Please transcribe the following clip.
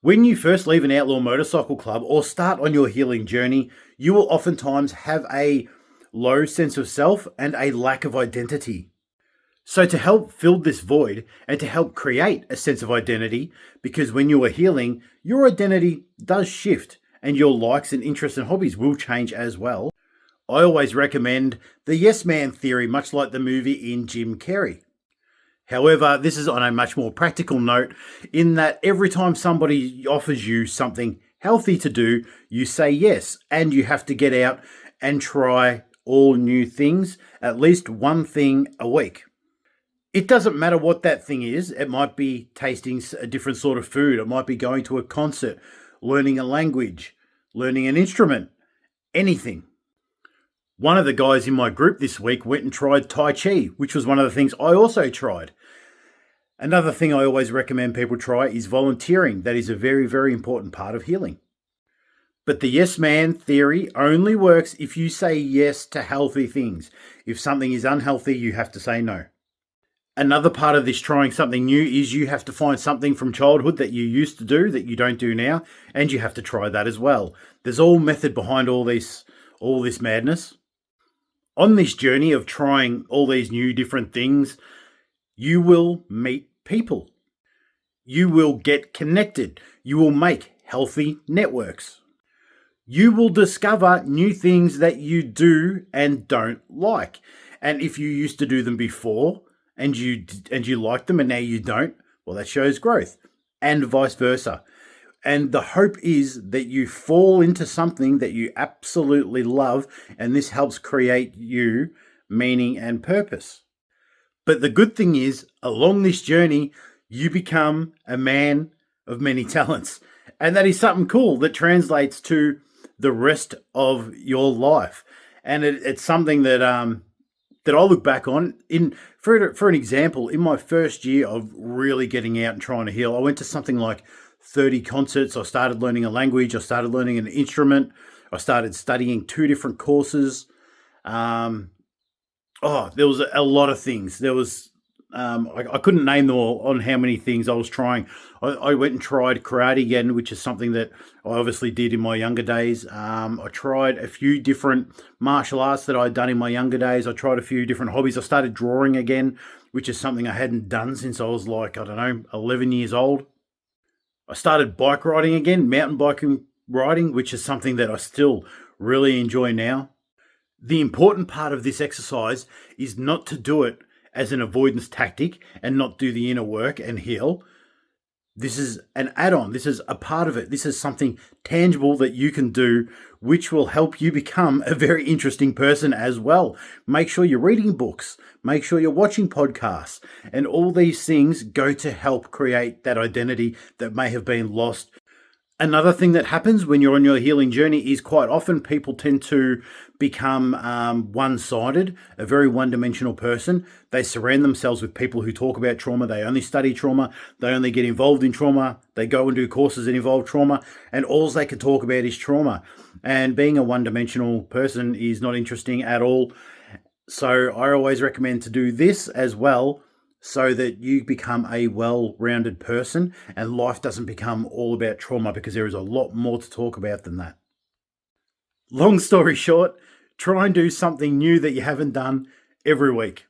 When you first leave an outlaw motorcycle club or start on your healing journey, you will oftentimes have a low sense of self and a lack of identity. So, to help fill this void and to help create a sense of identity, because when you are healing, your identity does shift and your likes and interests and hobbies will change as well. I always recommend the Yes Man theory, much like the movie in Jim Carrey. However, this is on a much more practical note in that every time somebody offers you something healthy to do, you say yes, and you have to get out and try all new things, at least one thing a week. It doesn't matter what that thing is. It might be tasting a different sort of food. It might be going to a concert, learning a language, learning an instrument, anything. One of the guys in my group this week went and tried Tai Chi, which was one of the things I also tried. Another thing I always recommend people try is volunteering. That is a very, very important part of healing. But the yes man theory only works if you say yes to healthy things. If something is unhealthy, you have to say no. Another part of this trying something new is you have to find something from childhood that you used to do that you don't do now, and you have to try that as well. There's all method behind all this madness. On this journey of trying all these new different things, you will meet people. You will get connected. You will make healthy networks. You will discover new things that you do and don't like. And if you used to do them before and you liked them and now you don't, well, that shows growth, and vice versa. And the hope is that you fall into something that you absolutely love, and this helps create you meaning and purpose. But the good thing is, along this journey, you become a man of many talents. And that is something cool that translates to the rest of your life. And it's something that that I look back on. For an example, in my first year of really getting out and trying to heal, I went to something like 30 concerts. I started learning a language. I started learning an instrument. I started studying 2 different courses. There was a lot of things. There was, I couldn't name them all on how many things I was trying. I went and tried karate again, which is something that I obviously did in my younger days. I tried a few different martial arts that I'd done in my younger days. I tried a few different hobbies. I started drawing again, which is something I hadn't done since I was 11 years old. I started bike riding again, mountain biking riding, which is something that I still really enjoy now. The important part of this exercise is not to do it as an avoidance tactic and not do the inner work and heal. This is an add-on. This is a part of it. This is something tangible that you can do, which will help you become a very interesting person as well. Make sure you're reading books. Make sure you're watching podcasts. And all these things go to help create that identity that may have been lost. Another thing that happens when you're on your healing journey is quite often people tend to become one-sided, a very one-dimensional person. They surround themselves with people who talk about trauma. They only study trauma. They only get involved in trauma. They go and do courses that involve trauma, and all they can talk about is trauma. And being a one-dimensional person is not interesting at all. So I always recommend to do this as well, so that you become a well-rounded person and life doesn't become all about trauma, because there is a lot more to talk about than that. Long story short, try and do something new that you haven't done every week.